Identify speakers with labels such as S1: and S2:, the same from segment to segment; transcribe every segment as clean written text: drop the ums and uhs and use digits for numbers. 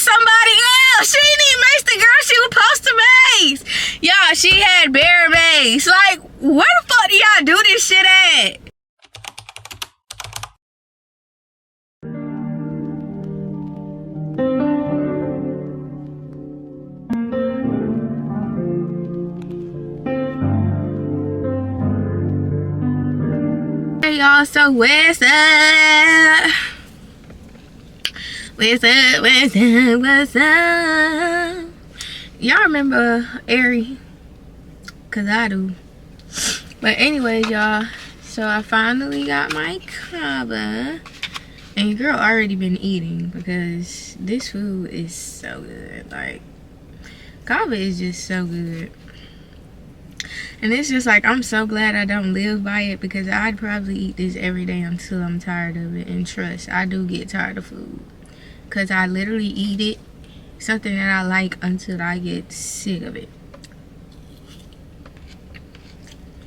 S1: somebody else. She didn't even mace the girl she was supposed to mace. Y'all, she had bare mace. Like, where the fuck do y'all do this shit at? Hey y'all, so what's up? What's up? Y'all remember Ari? Cause I do. But anyways, y'all, so I finally got my kava. And your girl already been eating because this food is so good. Like, kava is just so good. And it's just like, I'm so glad I don't live by it, because I'd probably eat this every day until I'm tired of it. And trust, I do get tired of food, because I literally eat it, something that I like, until I get sick of it.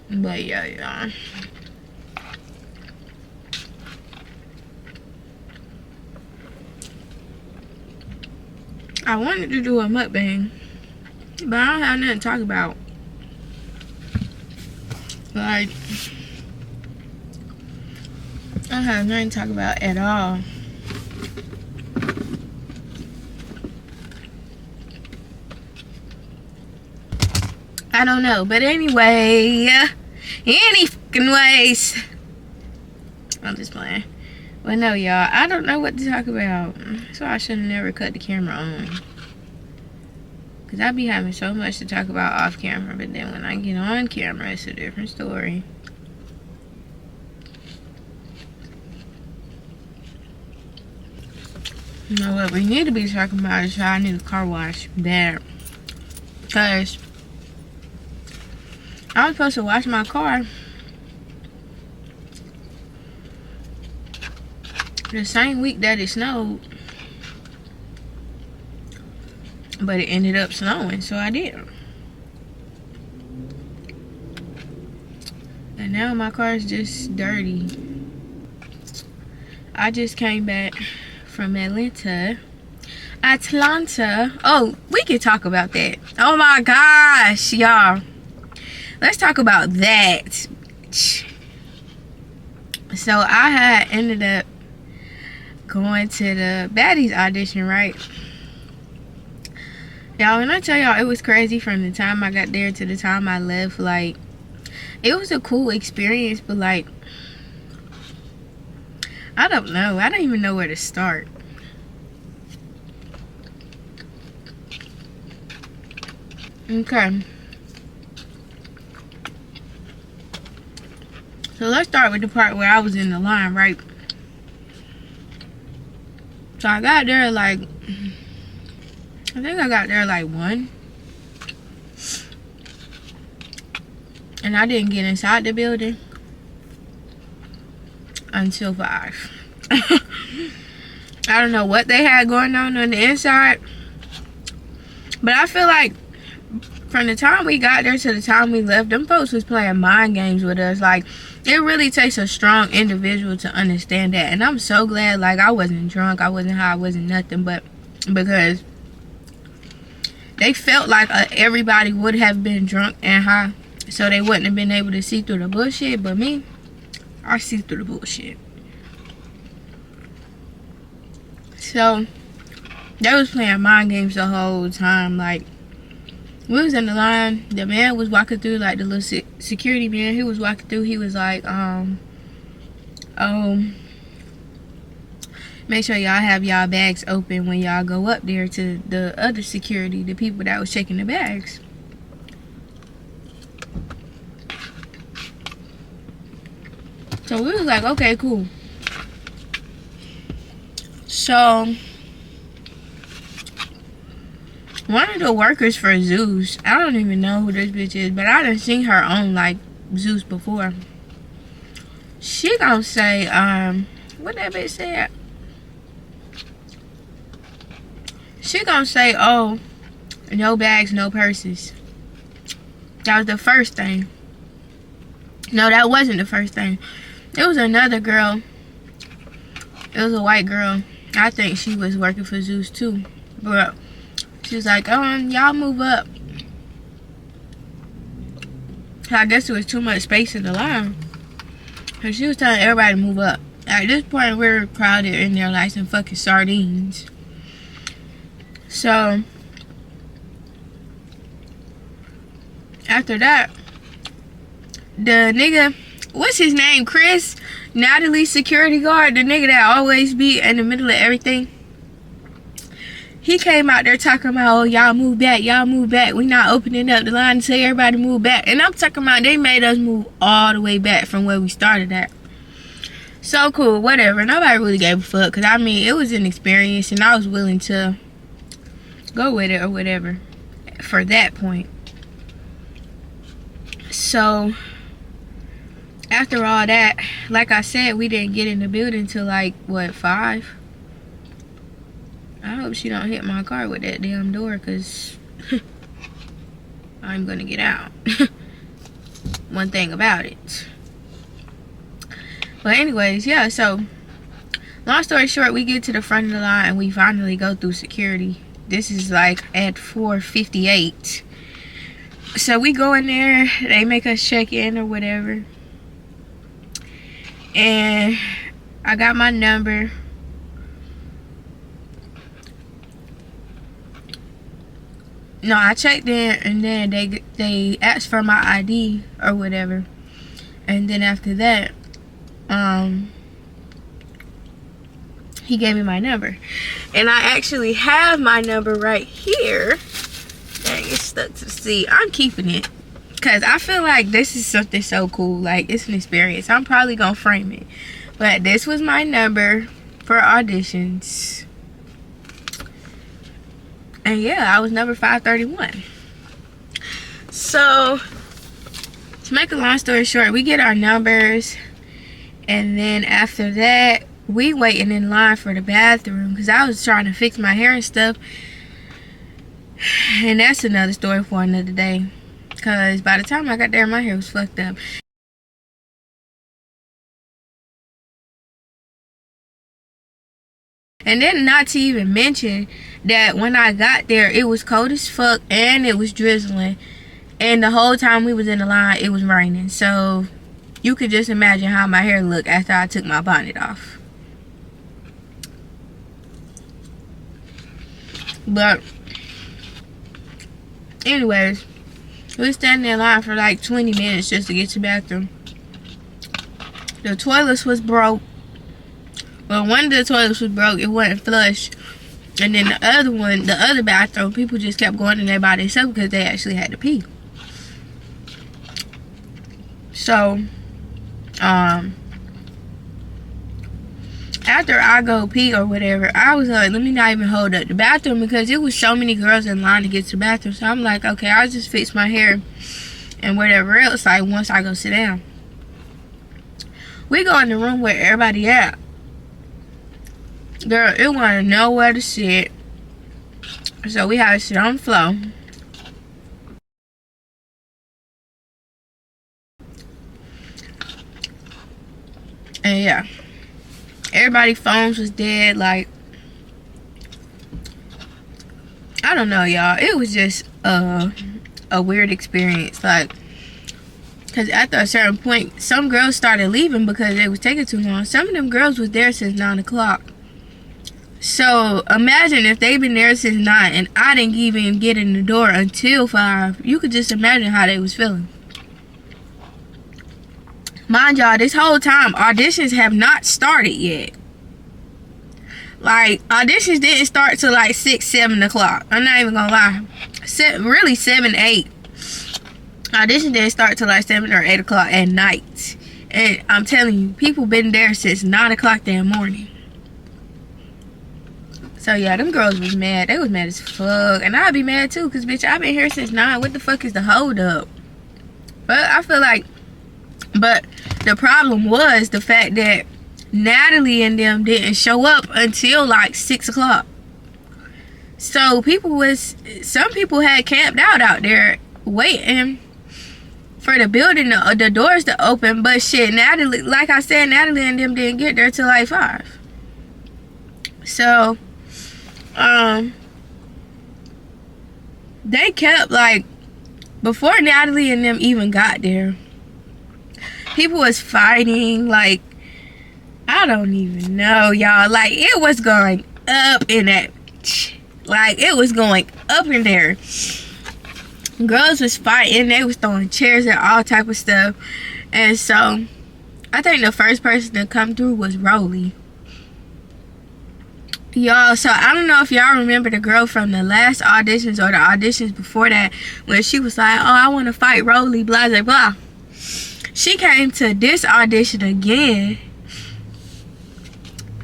S1: But yeah, y'all. I wanted to do a mukbang, but I don't have nothing to talk about. Like, I don't have nothing to talk about at all. I don't know, but anyway, any fucking ways. I'm just playing. But no, y'all, I don't know what to talk about, so I should have never cut the camera on. Because I be having so much to talk about off camera, but then when I get on camera, it's a different story. You know what we need to be talking about is how I need a car wash bad. Because I was supposed to wash my car the same week that it snowed. But it ended up snowing, so I did. And now my car is just dirty. I just came back from Atlanta. Oh, we can talk about that. Oh my gosh, y'all. Let's talk about that. So I had ended up going to the Baddies audition, right? Y'all, when I tell y'all, it was crazy from the time I got there to the time I left. Like, it was a cool experience, but like, I don't know. I don't even know where to start. Okay. So let's start with the part where I was in the line, right? So I got there like, I think I got there like 1. And I didn't get inside the building until 5. I don't know what they had going on the inside. But I feel like from the time we got there to the time we left, them folks was playing mind games with us. Like, it really takes a strong individual to understand that. And I'm so glad, like, I wasn't drunk, I wasn't high, I wasn't nothing, but because they felt like everybody would have been drunk and high, so they wouldn't have been able to see through the bullshit. But me, I see through the bullshit. So they was playing mind games the whole time. Like, we was in the line, the man was walking through, like the little security man, he was walking through, he was like, make sure y'all have y'all bags open when y'all go up there to the other security, the people that was checking the bags. So we was like, okay, cool. So one of the workers for Zeus, I don't even know who this bitch is, but I done seen her on like Zeus before. She gonna say, what that bitch said? She gonna say, oh, no bags, no purses. That was the first thing. No, that wasn't the first thing. It was another girl. It was a white girl. I think she was working for Zeus too. But she was like, y'all move up. So I guess there was too much space in the line. And she was telling everybody to move up. At this point, we're crowded in there like some fucking sardines. So after that, the nigga, what's his name? Chris, Natalie's security guard, the nigga that always be in the middle of everything. He came out there talking about, oh, y'all move back, we not opening up the line to tell everybody to move back. And I'm talking about they made us move all the way back from where we started at. So cool, whatever. Nobody really gave a fuck, because I mean, it was an experience and I was willing to go with it or whatever for that point. So after all that, like I said, we didn't get in the building till like, what, 5? I hope she don't hit my car with that damn door, because I'm gonna get out. One thing about it. But anyways, yeah, so long story short, we get to the front of the line and we finally go through security. This is like at 4:58. So we go in there, they make us check in or whatever. And I got my number. No, I checked in and then they asked for my ID or whatever. And then after that, he gave me my number. And I actually have my number right here. Dang, it's stuck to the seat. I'm keeping it, because I feel like this is something so cool. Like, it's an experience. I'm probably gonna frame it. But this was my number for auditions. And yeah, I was number 531. So, to make a long story short, we get our numbers. And then after that, we waiting in line for the bathroom, because I was trying to fix my hair and stuff. And that's another story for another day, because by the time I got there, my hair was fucked up. And then not to even mention that when I got there, it was cold as fuck and it was drizzling. And the whole time we was in the line, it was raining. So you could just imagine how my hair looked after I took my bonnet off. But anyways, we was standing in line for like 20 minutes just to get to the bathroom. The toilets was broke. Well, one of the toilets was broke. It wasn't flush. And then the other one, the other bathroom, people just kept going in there by themselves because they actually had to pee. So, after I go pee or whatever, I was like, let me not even hold up the bathroom, because it was so many girls in line to get to the bathroom. So I'm like, okay, I'll just fix my hair and whatever else, like, once I go sit down. We go in the room where everybody at. Girl, it wasn't nowhere to sit. So we had to sit on the floor. And yeah, everybody's phones was dead. Like, I don't know, y'all. It was just a weird experience. Like, because after a certain point, some girls started leaving because it was taking too long. Some of them girls was there since 9 o'clock. So imagine if they've been there since 9 and I didn't even get in the door until 5. You could just imagine how they was feeling. Mind y'all, this whole time, auditions have not started yet. Like, auditions didn't start till like 6, 7 o'clock. I'm not even gonna lie. Really 7, 8. Audition didn't start till like 7 or 8 o'clock at night. And I'm telling you, people been there since 9 o'clock that morning. So yeah, them girls was mad. They was mad as fuck. And I'd be mad too, because bitch, I've been here since 9. What the fuck is the hold up? But I feel like, but the problem was the fact that Natalie and them didn't show up until like 6 o'clock. So some people had camped out there waiting for the building, the doors to open. But shit, Natalie, like I said, Natalie and them didn't get there till like 5. So, they kept, like, before Natalie and them even got there, people was fighting, like, I don't even know, y'all. Like, it was going up in that, like, it was going up in there. Girls was fighting, they was throwing chairs and all type of stuff. And so I think the first person to come through was Rolly. Y'all, so I don't know if y'all remember the girl from the last auditions or the auditions before that, when she was like, oh, I want to fight Rolly, blah, blah, blah. She came to this audition again.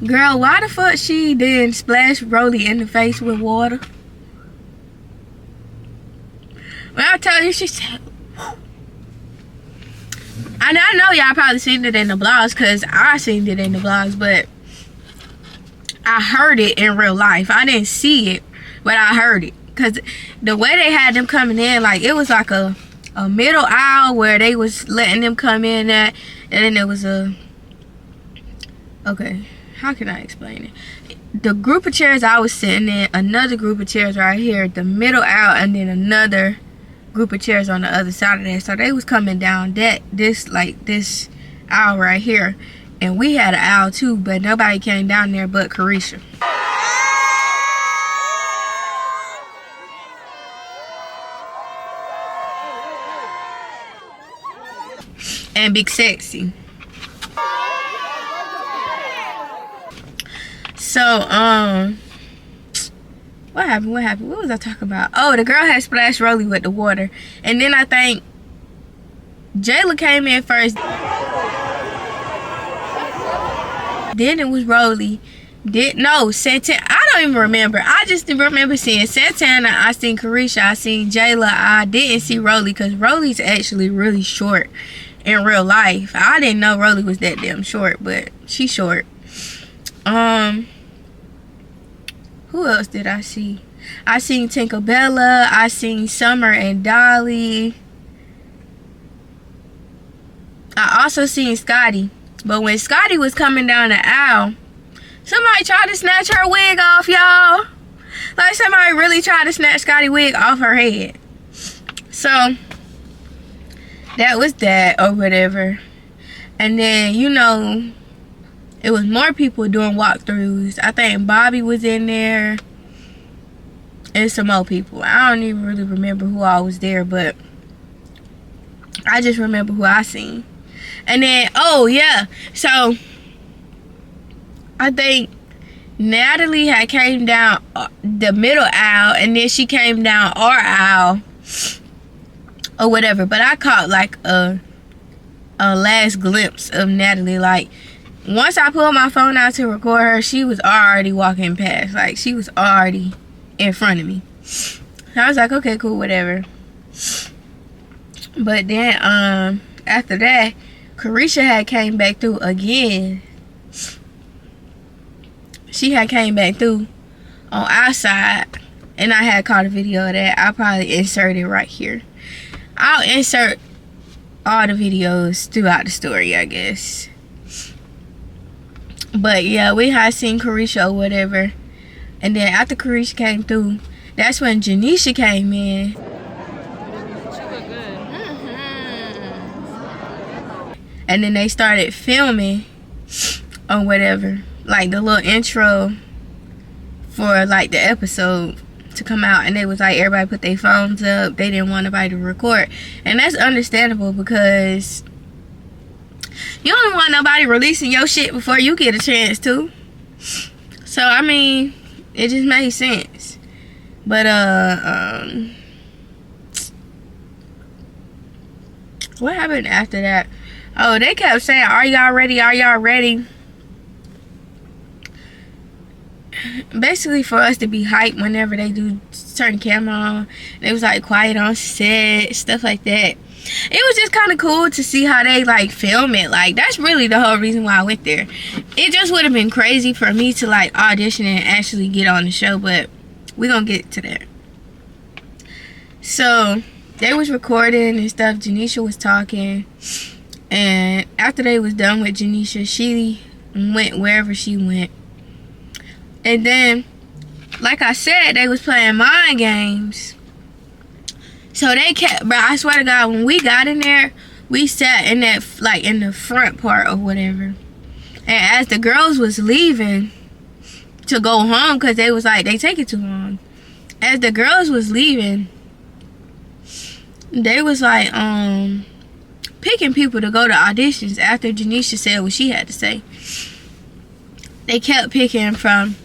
S1: Girl, why the fuck she didn't splash Rolly in the face with water? When I tell you, she said, whew. And I know y'all probably seen it in the blogs, because I seen it in the blogs, but I heard it in real life. I didn't see it, but I heard it. Because the way they had them coming in, like, it was like a middle aisle where they was letting them come in at, and then there was a, okay, how can I explain it? The group of chairs I was sitting in, another group of chairs right here, the middle aisle, and then another group of chairs on the other side of that. So they was coming down this aisle right here, and we had an aisle too, but nobody came down there but Carisha and Big Sexy. So what happened? What was I talking about? Oh, the girl had splashed Rolly with the water. And then I think Jayla came in first. Then it was Rolly. No, Santana. I don't even remember. I just remember seeing Santana. I seen Carisha. I seen Jayla. I didn't see Rolly, because Rolly's actually really short in real life. I didn't know Rolly was that damn short, but she's short. Who else did I see? I seen Tinkerbella. I seen Summer and Dolly. I also seen Scotty. But when Scotty was coming down the aisle, somebody tried to snatch her wig off, y'all. Like, somebody really tried to snatch Scotty's wig off her head. So that was that or whatever. And then, you know, it was more people doing walkthroughs. I think Bobby was in there. And some more people. I don't even really remember who all was there, but I just remember who I seen. And then, oh yeah, so I think Natalie had came down the middle aisle, and then she came down our aisle or whatever. But I caught like a last glimpse of Natalie. Like, once I pulled my phone out to record her, she was already walking past. Like, she was already in front of me. So I was like, okay, cool, whatever. But then after that, Carisha had came back through again. She had came back through on our side, and I had caught a video of that. I'll probably insert it right here. I'll insert all the videos throughout the story, I guess. But yeah, we had seen Carisha or whatever. And then after Carisha came through, that's when Janisha came in. And then they started filming or whatever, like the little intro for like the episode to come out. And they was like, everybody put their phones up. They didn't want nobody to record. And that's understandable, because you don't want nobody releasing your shit before you get a chance to. So I mean, it just made sense. But what happened after that? Oh, they kept saying, are y'all ready? Are y'all ready? Basically for us to be hyped whenever they do certain camera on. It was like quiet on set, stuff like that. It was just kind of cool to see how they like film it. Like, that's really the whole reason why I went there. It just would have been crazy for me to like audition and actually get on the show, but we're gonna get to that. So they was recording and stuff. Janisha was talking. And after they was done with Janisha, she went wherever she went. And then, like I said, they was playing mind games. So they kept, bro, I swear to God, when we got in there, we sat in that, like, in the front part or whatever. And as the girls was leaving to go home, because they was like, they take it too long. As the girls was leaving, they was like, picking people to go to auditions after Janisha said what she had to say. They kept picking from,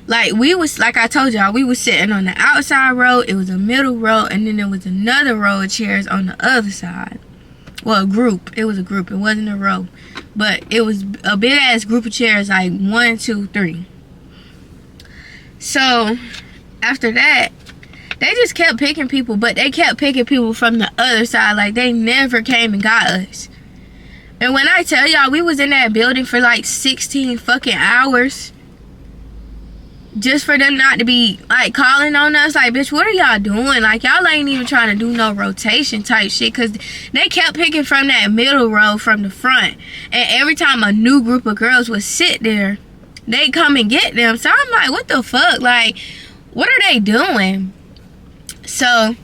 S1: like, we was, like I told y'all, we was sitting on the outside row. It was a middle row, and then there was another row of chairs on the other side. Well, a group. It was a group. It wasn't a row. But it was a big-ass group of chairs, like 1, 2, 3. So, after that, they just kept picking people, but they kept picking people from the other side. Like, they never came and got us. And when I tell y'all, we was in that building for like 16 fucking hours. Just for them not to be, like, calling on us. Like, bitch, what are y'all doing? Like, y'all ain't even trying to do no rotation type shit. Because they kept picking from that middle row from the front. And every time a new group of girls would sit there, they come and get them. So I'm like, what the fuck? Like, what are they doing? So,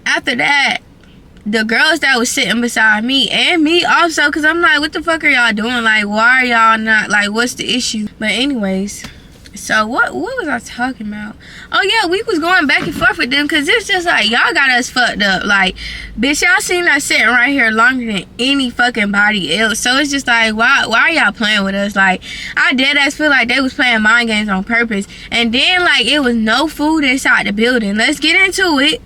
S1: after that, the girls that was sitting beside me, and me also, because I'm like, what the fuck are y'all doing? Like, why are y'all not, like, what's the issue? But anyways, so what was I talking about? Oh yeah, we was going back and forth with them, because it's just like, y'all got us fucked up. Like, bitch, y'all seen us sitting right here longer than any fucking body else. So it's just like, why are y'all playing with us? Like, I dead ass feel like they was playing mind games on purpose. And then, like, it was no food inside the building. Let's get into it.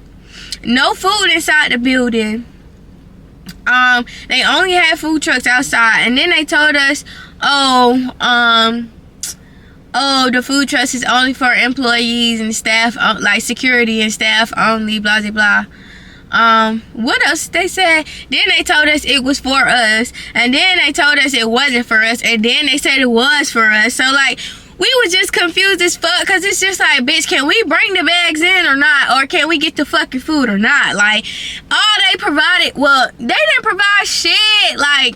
S1: No food inside the building. They only had food trucks outside. And then they told us, the food trucks is only for employees and staff, like security and staff only, blah, blah, blah. What else they said? Then they told us it was for us. And then they told us it wasn't for us. And then they said it was for us. So, like, we was just confused as fuck, because it's just like, bitch, can we bring the bags in or not? Or can we get the fucking food or not? Like, all they provided, well, they didn't provide shit. Like,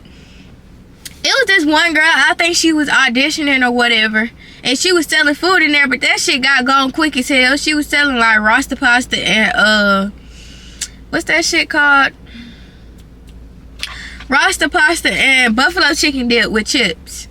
S1: it was this one girl, I think she was auditioning or whatever, and she was selling food in there, but that shit got gone quick as hell. She was selling, like, Rasta pasta and, what's that shit called? Rasta pasta and buffalo chicken dip with chips.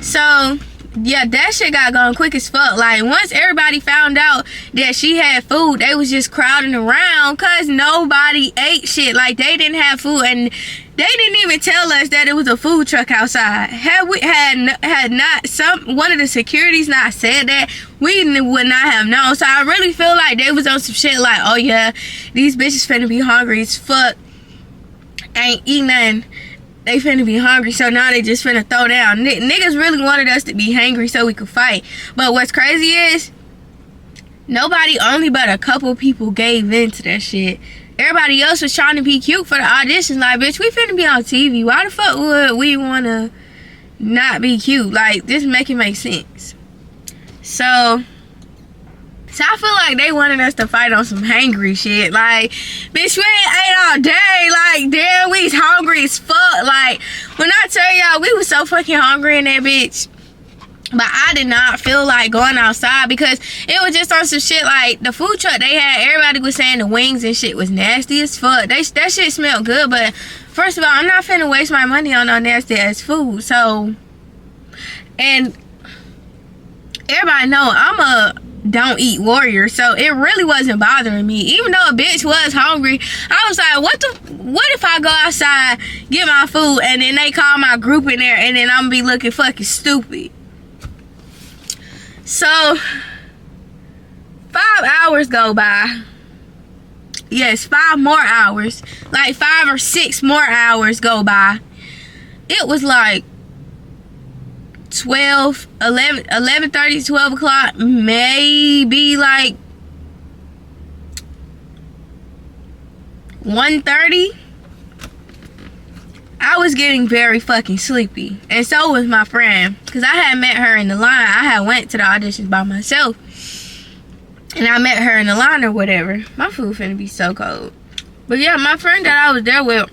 S1: So, yeah, that shit got gone quick as fuck. Like, once everybody found out that she had food, they was just crowding around, because nobody ate shit. Like, they didn't have food, and they didn't even tell us that it was a food truck outside. Had we one of the securities not said that, we would not have known. So I really feel like they was on some shit like, oh yeah, these bitches finna be hungry as fuck, ain't eat nothing. They finna be hungry, so now they just finna throw down. Niggas really wanted us to be hangry so we could fight. But what's crazy is, nobody, only but a couple people gave in to that shit. Everybody else was trying to be cute for the auditions. Like, bitch, we finna be on TV. Why the fuck would we wanna not be cute? Like, this make it make sense. So I feel like they wanted us to fight on some hangry shit. Like, bitch, we ain't ate all day. Like, damn, we's hungry as fuck. Like, when I tell y'all, we was so fucking hungry in that bitch. But I did not feel like going outside, because it was just on some shit like the food truck they had. Everybody was saying the wings and shit was nasty as fuck. That shit smelled good, but first of all, I'm not finna waste my money on no nasty ass food. So, and everybody know I'm a don't eat warrior, so it really wasn't bothering me. Even though a bitch was hungry, I was like, what if I go outside, get my food, and then they call my group in there, and then I'm gonna be looking fucking stupid. So 5 hours go by. Yes, 5 more hours. Like 5 or 6 more hours go by. It was like 11:30, 12 o'clock, maybe like 1:30. I was getting very fucking sleepy, and so was my friend, because I had met her in the line. I had went to the auditions by myself, and I met her in the line or whatever. My food finna be so cold. But yeah, my friend that I was there with,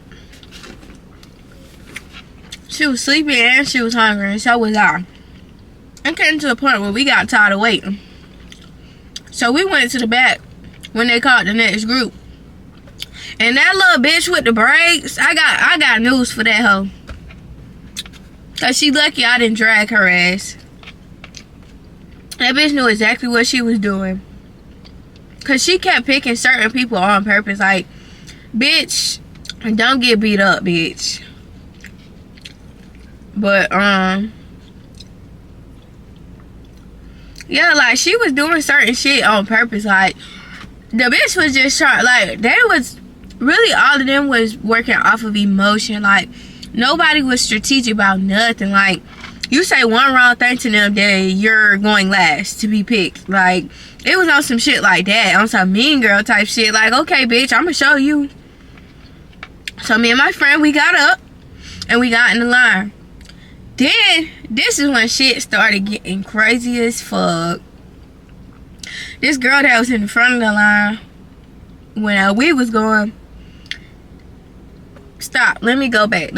S1: she was sleepy and she was hungry, and so was I. It came to the point where we got tired of waiting, so we went to the back when they called the next group. And that little bitch with the braids, I got news for that hoe. Cause she lucky I didn't drag her ass. That bitch knew exactly what she was doing. Cause she kept picking certain people on purpose. Like, bitch, don't get beat up, bitch. But, yeah, like, she was doing certain shit on purpose. Like, the bitch was just trying, like, they was, really all of them was working off of emotion. Like, nobody was strategic about nothing. Like, you say one wrong thing to them, that you're going last to be picked. Like, it was on some shit like that, on some mean girl type shit. Like, okay, bitch, I'm gonna show you. So me and my friend, we got up and we got in the line. Then, this is when shit started getting crazy as fuck. This girl that was in the front of the line, when we was going, stop, let me go back.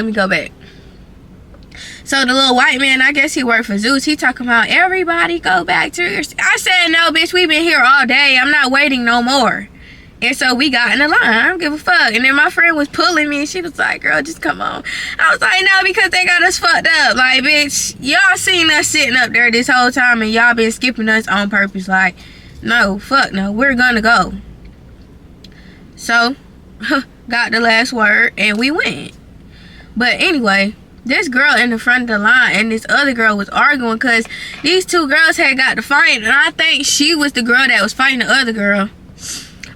S1: So the little white man, I guess he worked for Zeus, he talking about, everybody go back to your... I said, no, bitch, we been here all day. I'm not waiting no more. And so we got in the line. I don't give a fuck. And then my friend was pulling me and she was like, girl, just come on. I was like, no, because they got us fucked up. Like, bitch, y'all seen us sitting up there this whole time and y'all been skipping us on purpose. Like, no, fuck no, we're gonna go. So, got the last word and we went. But anyway, this girl in the front of the line and this other girl was arguing because these two girls had got to fight. And I think she was the girl that was fighting the other girl.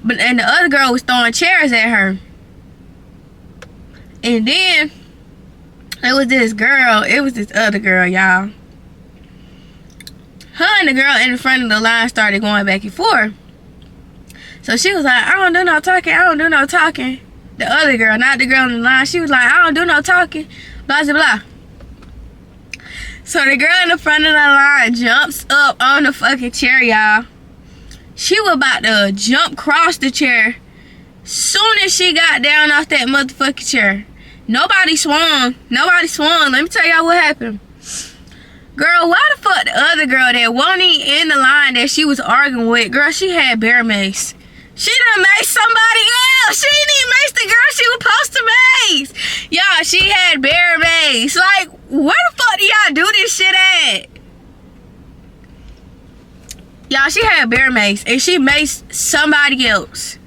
S1: And the other girl was throwing chairs at her. And then it was this other girl, y'all. Her and the girl in the front of the line started going back and forth. So she was like, I don't do no talking. The other girl, not the girl in the line, she was like, I don't do no talking. Blah, blah, blah. So the girl in the front of the line jumps up on the fucking chair, y'all. She was about to jump across the chair. Soon as she got down off that motherfucking chair, nobody swung. Let me tell y'all what happened. Girl, why the fuck the other girl that wasn't even in the line that she was arguing with, girl, she had bear mace. She done maced somebody else. She didn't even mace the girl she was supposed to mace. Y'all, she had bear mace. Like, where the fuck do y'all do this shit at? Y'all, she had bear mace and she maced somebody else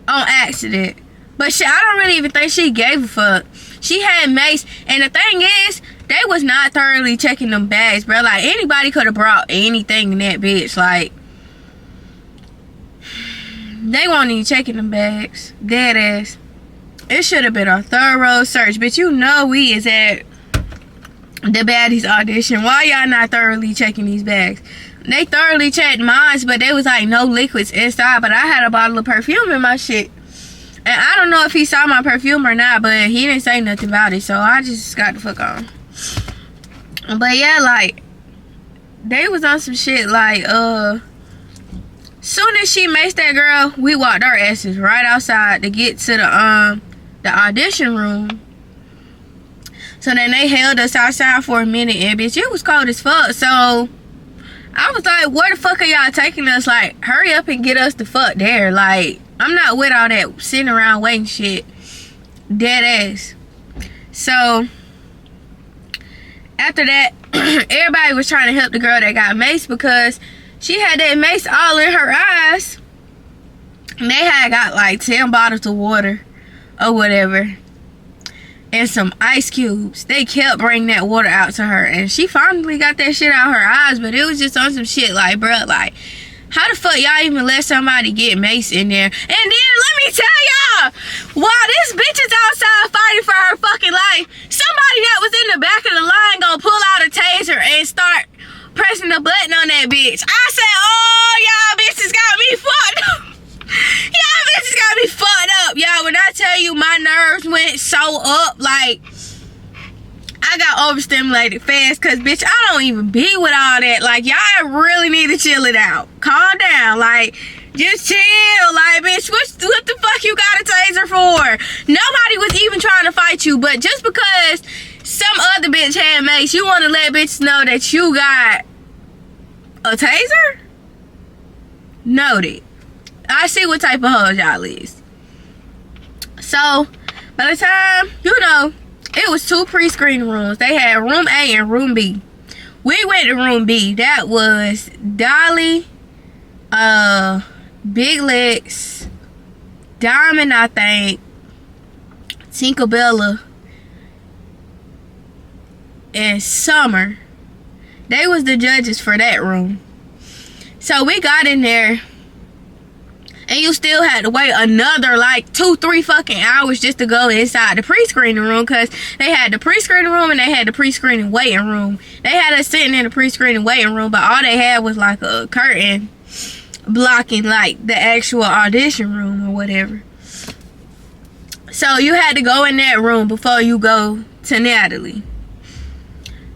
S1: on accident. But shit, I don't really even think she gave a fuck. She had mace, and the thing is, they was not thoroughly checking them bags, bro. Like, anybody could have brought anything in that bitch. Like, they weren't even checking them bags. Dead ass. It should have been a thorough search. Bitch, you know we is at the Baddies audition. Why y'all not thoroughly checking these bags? They thoroughly checked mine, but they was like no liquids inside. But I had a bottle of perfume in my shit. And I don't know if he saw my perfume or not, but he didn't say nothing about it. So I just got the fuck on. But yeah, like, they was on some shit like, soon as she maced that girl, we walked our asses right outside to get to the audition room. So then they held us outside for a minute, and bitch, it was cold as fuck. So I was like, where the fuck are y'all taking us? Like, hurry up and get us the fuck there. Like, I'm not with all that sitting around waiting shit. Dead ass. So after that, everybody was trying to help the girl that got maced because she had that mace all in her eyes. And they had got like 10 bottles of water or whatever. And some ice cubes. They kept bringing that water out to her. And she finally got that shit out her eyes. But it was just on some shit like, bruh, like, how the fuck y'all even let somebody get mace in there? And then let me tell y'all, while this bitch is outside fighting for her fucking life, somebody that was in the back of the line gonna pull out a taser and start pressing the button on that bitch. I said, oh, y'all bitches got me fucked up. Y'all bitches got me fucked up. Y'all, when I tell you my nerves went so up, like, I got overstimulated fast because, bitch, I don't even be with all that. Like, y'all really need to chill it out. Calm down. Like, just chill. Like, bitch, what the fuck you got a taser for? Nobody was even trying to fight you. But just because some other bitch had mace, you want to let bitches know that you got a taser? Noted. I see what type of hoes y'all is. So by the time, it was 2 pre-screening rooms. They had room A and room B. We went to room B. That was Dolly, Big Lex, Diamond, I think, Tinkerbella, and Summer. They was the judges for that room. So we got in there, and you still had to wait another like 2-3 fucking hours just to go inside the pre-screening room, because they had the pre-screening room and they had the pre-screening waiting room. They had us sitting in the pre-screening waiting room, but all they had was like a curtain blocking like the actual audition room or whatever. So you had to go in that room before you go to Natalie.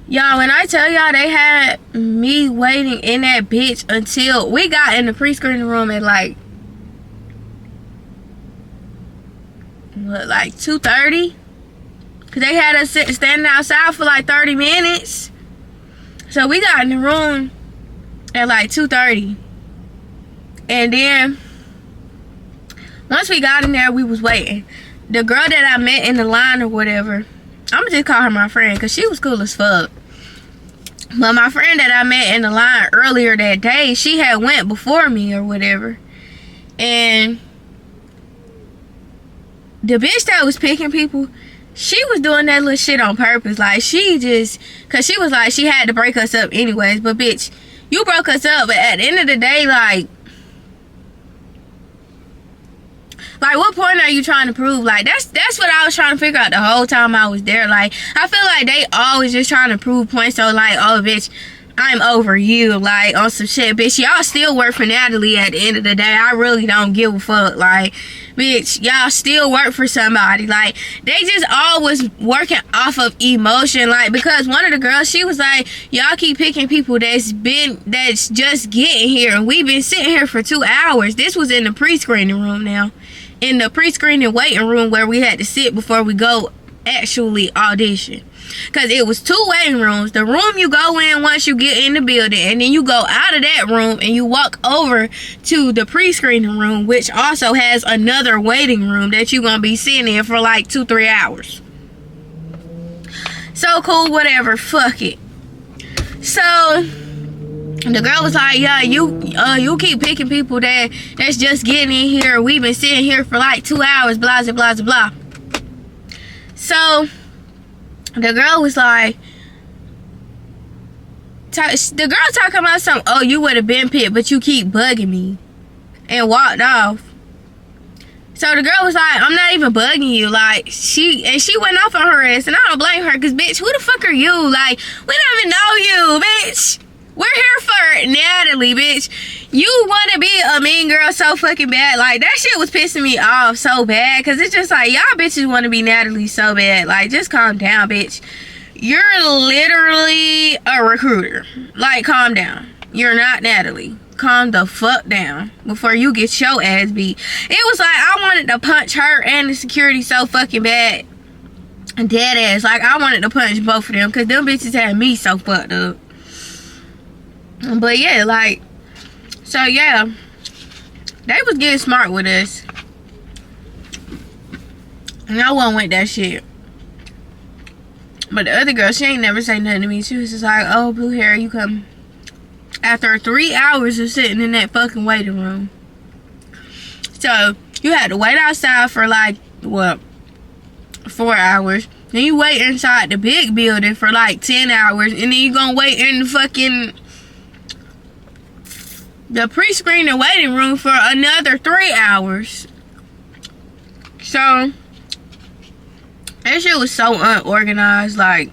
S1: Y'all, when I tell y'all, they had me waiting in that bitch until we got in the pre-screening room at like 2:30, because they had us standing outside for like 30 minutes. So we got in the room at like 2:30, and then once we got in there, we was waiting. The girl that I met in the line or whatever, I'ma just call her my friend because she was cool as fuck. But my friend that I met in the line earlier that day, she had went before me or whatever, and the bitch that was picking people, she was doing that little shit on purpose. Like, she just, because she was like, she had to break us up anyways. But bitch, you broke us up, but at the end of the day, like what point are you trying to prove? Like, that's what I was trying to figure out the whole time I was there. Like, I feel like they always just trying to prove points. So like, oh bitch, I'm over you, like on some shit. Bitch, y'all still work for Natalie at the end of the day. I really don't give a fuck. Like, bitch, y'all still work for somebody. Like, they just always working off of emotion. Like, because one of the girls, she was like, y'all keep picking people that's just getting here, and we've been sitting here for 2 hours. This was in the pre-screening room now. In the pre-screening waiting room where we had to sit before we go actually audition. Because it was 2 waiting rooms. The room you go in once you get in the building, and then you go out of that room and you walk over to the pre-screening room, which also has another waiting room that you're going to be sitting in for like 2-3 hours. So cool, whatever, fuck it. So the girl was like, yeah, you keep picking people that's just getting in here. We've been sitting here for like 2 hours, blah, blah, blah, blah. So the girl was like, the girl talking about something, oh, you would have been picked, but you keep bugging me, and walked off. So the girl was like, I'm not even bugging you. Like, she went off on her ass, and I don't blame her, because bitch, who the fuck are you? Like, we don't even know you, bitch. We're here for Natalie, bitch. You want to be a mean girl so fucking bad. Like, that shit was pissing me off so bad. Because it's just like, y'all bitches want to be Natalie so bad. Like, just calm down, bitch. You're literally a recruiter. Like, calm down. You're not Natalie. Calm the fuck down before you get your ass beat. It was like, I wanted to punch her and the security so fucking bad. Dead ass. Like, I wanted to punch both of them. Because them bitches had me so fucked up. But yeah, like, so yeah, they was getting smart with us, and I wasn't with that shit. But the other girl, she ain't never say nothing to me. She was just like, oh, blue hair, you come. After 3 hours of sitting in that fucking waiting room. So you had to wait outside for like, what, 4 hours. Then you wait inside the big building for like 10 hours. And then you gonna wait in the fucking the pre-screening waiting room for another 3 hours. So that shit was so unorganized. Like,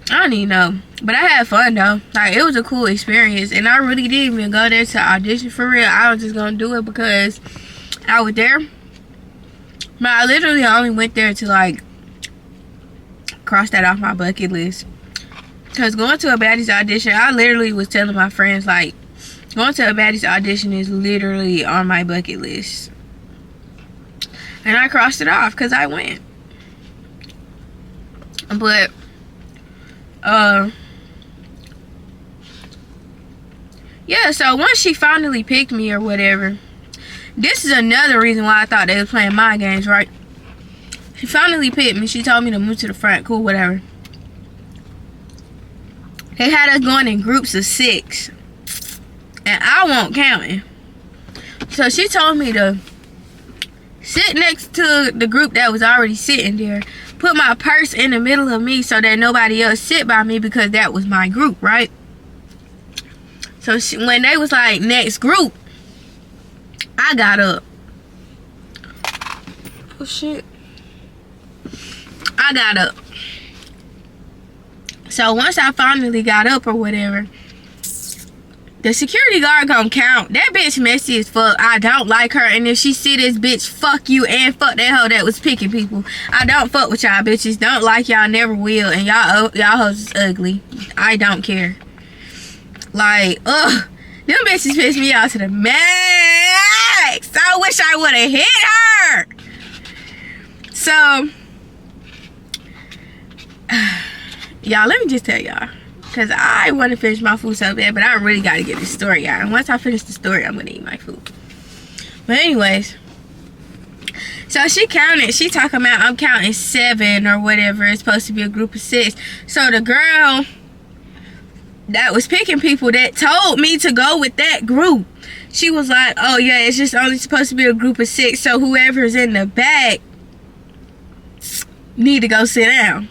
S1: I don't even know, but I had fun though. Like, it was a cool experience, and I really didn't even go there to audition for real. I was just gonna do it because I was there. But I literally only went there to like cross that off my bucket list. Because going to a Baddies audition, I literally was telling my friends, like, going to a Baddies audition is literally on my bucket list. And I crossed it off because I went. But, yeah, so once she finally picked me or whatever, this is another reason why I thought they was playing mind games, right? She finally picked me. She told me to move to the front. Cool, whatever. They had us going in groups of 6. And I won't counting. So she told me to sit next to the group that was already sitting there. Put my purse in the middle of me so that nobody else sit by me because that was my group, right? So when they was like, next group, I got up. Oh, shit. I got up. So once I finally got up or whatever, the security guard gonna count. That bitch messy as fuck. I don't like her. And if she see this bitch, fuck you and fuck that hoe that was picking people. I don't fuck with y'all bitches. Don't like y'all, never will. And y'all hoes is ugly. I don't care. Like, ugh. Them bitches pissed me off to the max. I wish I would have hit her. So, y'all, let me just tell y'all. Because I want to finish my food so bad, but I really got to get this story out. And once I finish the story, I'm going to eat my food. But anyways, so she counted. She talking about I'm counting 7 or whatever. It's supposed to be a group of 6. So the girl that was picking people that told me to go with that group, she was like, oh yeah, it's just only supposed to be a group of 6. So whoever's in the back need to go sit down.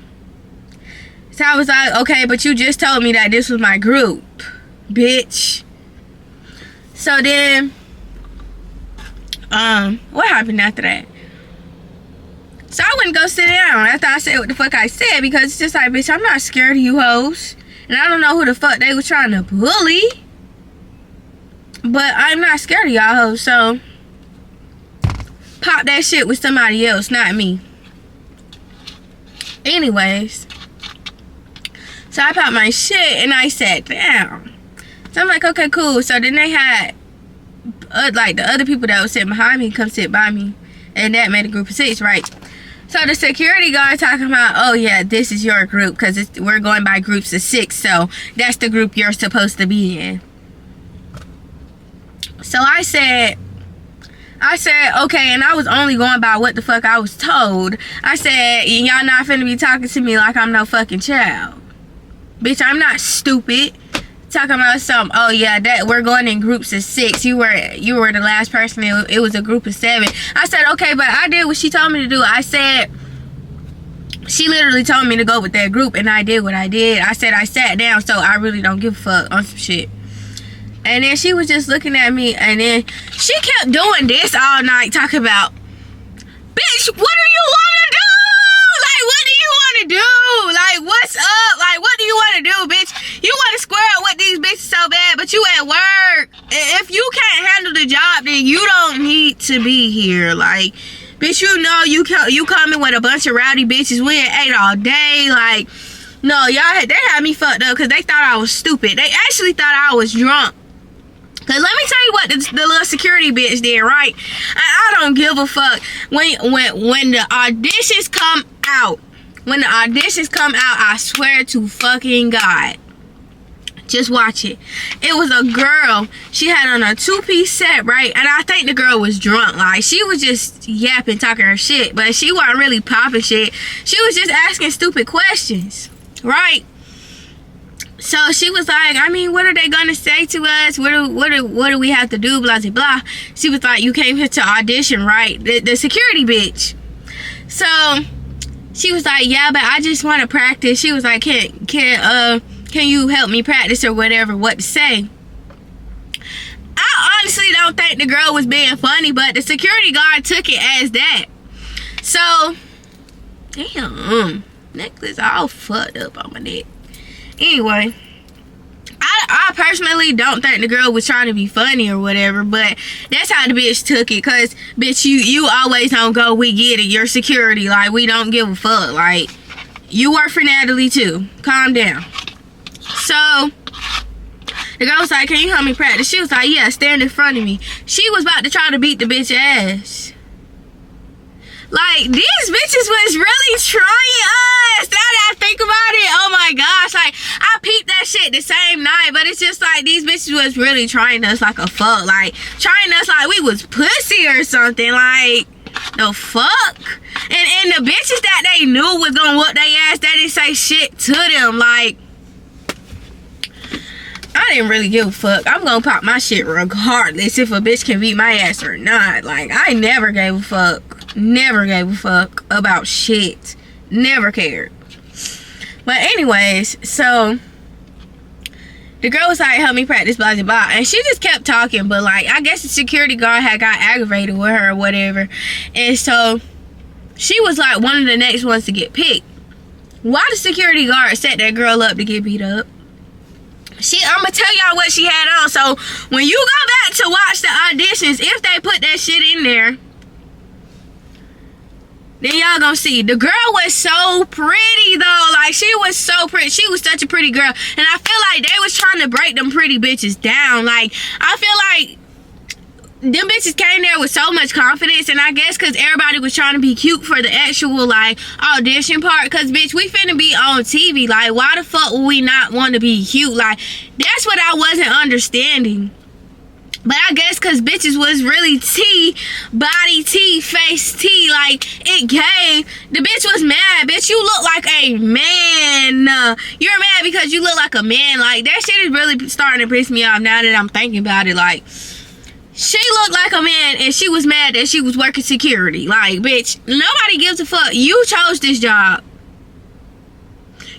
S1: So I was like, okay, but you just told me that this was my group, bitch. So then, what happened after that? So I wouldn't go sit down after I said what the fuck I said, because it's just like, bitch, I'm not scared of you hoes. And I don't know who the fuck they was trying to bully. But I'm not scared of y'all hoes, so pop that shit with somebody else, not me. Anyways. So I popped my shit and I sat down. So I'm like, okay, cool. So then they had like the other people that was sitting behind me come sit by me. And that made a group of 6, right? So the security guard talking about, oh yeah, this is your group because we're going by groups of 6. So that's the group you're supposed to be in. So I said, okay, and I was only going by what the fuck I was told. I said, y'all not finna be talking to me like I'm no fucking child. Bitch, I'm not stupid. Talking about something, oh yeah, that we're going in groups of 6. You were the last person. It was a group of 7. I said, okay, but I did what she told me to do. I said, she literally told me to go with that group, and I did what I did. I said I sat down, so I really don't give a fuck on some shit. And then she was just looking at me, and then she kept doing this all night, talking about, bitch, what do you want to do? Like, what do you want to do? Like, what's up? Like, what do you want to do, bitch? You want to square up with these bitches so bad, but you at work. If you can't handle the job, then you don't need to be here. Like, bitch, you know you coming with a bunch of rowdy bitches. We ain't ate all day. Like, no, y'all, they had me fucked up because they thought I was stupid. They actually thought I was drunk. Cause let me tell you what the little security bitch did, right? I don't give a fuck. When the auditions come out, I swear to fucking God, just watch it. It was a girl. She had on a 2-piece set, right? And I think the girl was drunk. Like, she was just yapping, talking her shit, but she wasn't really popping shit. She was just asking stupid questions, right? So she was like, I mean, what are they gonna say to us? What do we have to do? Blah blah blah. She was like, you came here to audition, right? The security bitch. So she was like, yeah, but I just want to practice. She was like, can you help me practice or whatever what to say? I honestly don't think the girl was being funny, but the security guard took it as that. So, damn, necklace all fucked up on my neck. Anyway, I personally don't think the girl was trying to be funny or whatever, but that's how the bitch took it. Cause bitch, you always don't go, we get it, you're security, like we don't give a fuck. Like, you work for Natalie too, calm down. So the girl was like, can you help me practice? She was like, yeah, stand in front of me. She was about to try to beat the bitch ass. Like, these bitches was really trying us. Now that I think about it, oh my gosh. Like, I peeped that shit the same night, but it's just like, these bitches was really trying us like a fuck. Like, trying us like we was pussy or something. Like, The fuck? And the bitches that they knew was gonna whoop their ass, they didn't say shit to them. Like, I didn't really give a fuck. I'm gonna pop my shit regardless if a bitch can beat my ass or not. Like, I never gave a fuck. Never gave a fuck about shit. Never cared. But anyways, so the girl was like, help me practice, blah, blah, blah. And she just kept talking. But, like, I guess the security guard had got aggravated with her or whatever. And so she was, like, one of the next ones to get picked. Why the security guard set that girl up to get beat up? I'm gonna tell y'all what she had on. So, when you go back to watch the auditions, if they put that shit in there, then y'all gonna see. The girl was so pretty, though. Like, she was so pretty. She was such a pretty girl. And I feel like they was trying to break them pretty bitches down. Like, I feel like them bitches came there with so much confidence. And I guess because everybody was trying to be cute for the actual, like, audition part. Because, bitch, we finna be on TV. Like, why the fuck would we not want to be cute? Like, that's what I wasn't understanding. But I guess because bitches was really T, body T, face T, like, it gave. The bitch was mad. Bitch, you look like a man. You're mad because you look like a man. Like, that shit is really starting to piss me off now that I'm thinking about it. Like, she looked like a man and she was mad that she was working security. Like, bitch, nobody gives a fuck. You chose this job.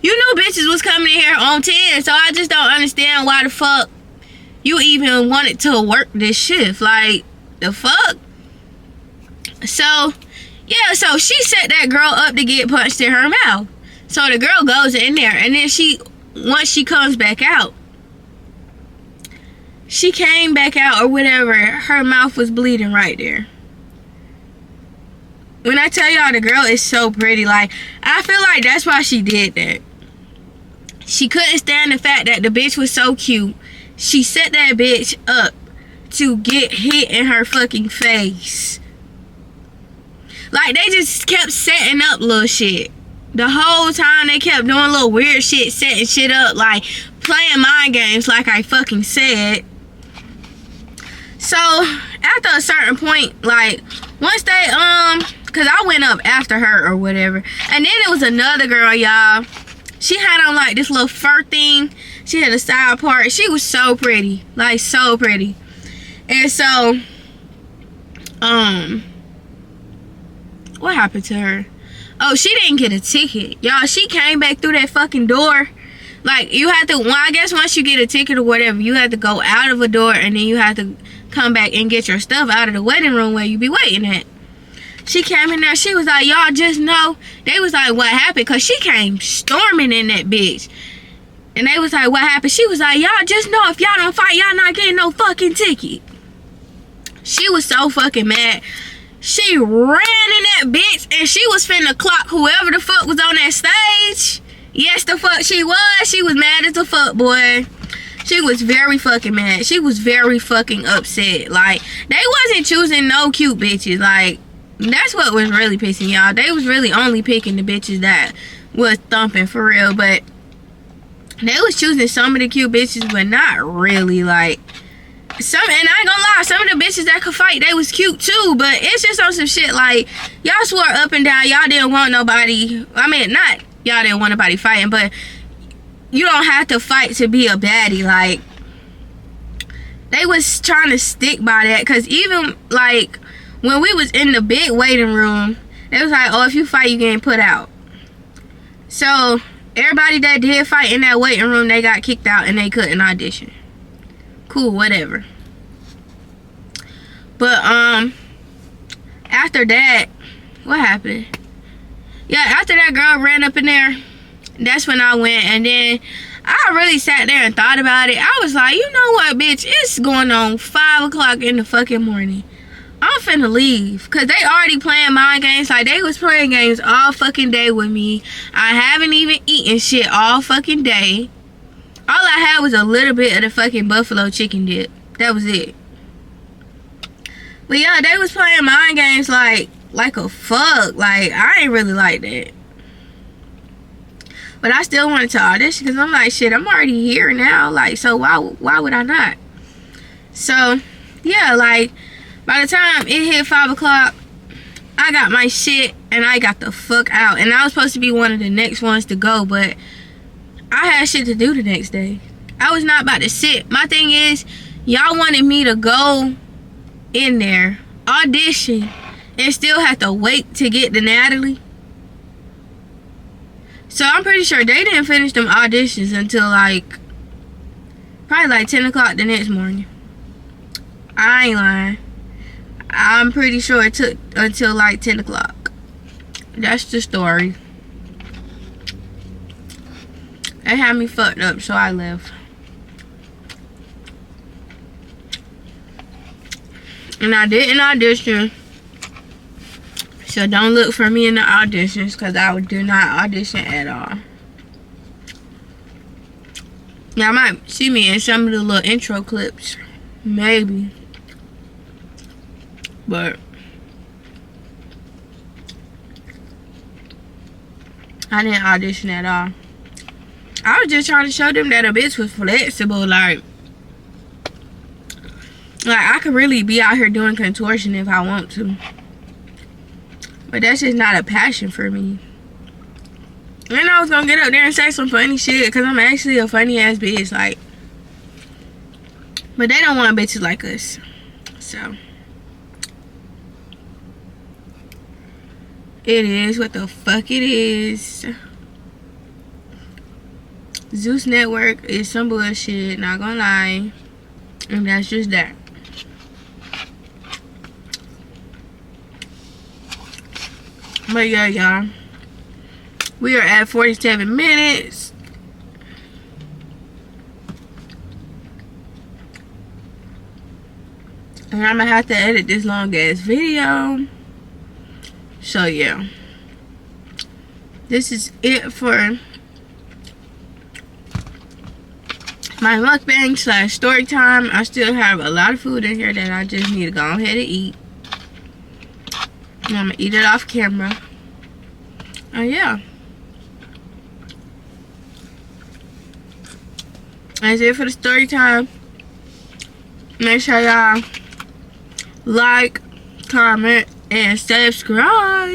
S1: You knew bitches was coming in here on 10, so I just don't understand why the fuck you even wanted to work this shift. Like, the fuck? So, yeah, so she set that girl up to get punched in her mouth. So the girl goes in there, and then once she comes back out, she came back out or whatever, her mouth was bleeding right there. When I tell y'all, the girl is so pretty. Like, I feel like that's why she did that. She couldn't stand the fact that the bitch was so cute. She set that bitch up to get hit in her fucking face. Like, they just kept setting up little shit. The whole time they kept doing little weird shit, setting shit up, like playing mind games, like I fucking said. So, after a certain point, like, once they, cause I went up after her or whatever. And then there was another girl, y'all. She had on, like, this little fur thing. She had a side part. She was so pretty. Like, so pretty. And so, what happened to her? Oh, she didn't get a ticket. Y'all, she came back through that fucking door. Like, you have to, well, I guess once you get a ticket or whatever, you have to go out of a door and then you have to come back and get your stuff out of the waiting room where you be waiting at. She came in there. She was like, y'all just know. They was like, what happened? Because she came storming in that bitch. And they was like, what happened? She was like, y'all just know if y'all don't fight, y'all not getting no fucking ticket. She was so fucking mad. She ran in that bitch and she was finna clock whoever the fuck was on that stage. Yes, the fuck she was. She was mad as the fuck, boy. She was very fucking mad. She was very fucking upset. Like, they wasn't choosing no cute bitches. Like, that's what was really pissing y'all. They was really only picking the bitches that was thumping for real. But they was choosing some of the cute bitches, but not really. Like, and I ain't gonna lie, some of the bitches that could fight, they was cute too. But it's just on some shit like, y'all swore up and down y'all didn't want nobody. I mean, not y'all didn't want nobody fighting, but you don't have to fight to be a baddie. Like, they was trying to stick by that. Because even, like, when we was in the big waiting room, they was like, oh, if you fight, you getting put out. So, everybody that did fight in that waiting room, they got kicked out and they couldn't audition. Cool, whatever. But, after that, what happened? Yeah, after that girl ran up in there, that's when I went. And then I really sat there and thought about it. I was like, you know what, bitch? It's going on 5 o'clock in the fucking morning. I'm finna leave. Because they already playing mind games. Like, they was playing games all fucking day with me. I haven't even eaten shit all fucking day. All I had was a little bit of the fucking buffalo chicken dip. That was it. But yeah, they was playing mind games like a fuck. Like, I ain't really like that. But I still wanted to audition because I'm like, shit, I'm already here now. Like, so why would I not? So, yeah, like, by the time it hit 5 o'clock, I got my shit and I got the fuck out. And I was supposed to be one of the next ones to go, but I had shit to do the next day. I was not about to sit. My thing is, y'all wanted me to go in there, audition, and still have to wait to get to Natalie. So I'm pretty sure they didn't finish them auditions until like probably like 10 o'clock the next morning. I ain't lying. I'm pretty sure it took until like 10 o'clock. That's the story. They had me fucked up, so I left. And I didn't audition. So don't look for me in the auditions, because I do not audition at all. Y'all might see me in some of the little intro clips. Maybe. But I didn't audition at all. I was just trying to show them that a bitch was flexible. Like I could really be out here doing contortion if I want to. But that's just not a passion for me. And I was gonna get up there and say some funny shit, because I'm actually a funny ass bitch. Like, but they don't want bitches like us. So it is what the fuck it is. Zeus Network is some bullshit, not gonna lie. And that's just that. But yeah, y'all. We are at 47 minutes. And I'm gonna have to edit this long ass video. So yeah. This is it for my mukbang / story time. I still have a lot of food in here that I just need to go ahead and eat. And I'm gonna eat it off camera. Yeah. That's it for the story time. Make sure y'all like, comment, and subscribe.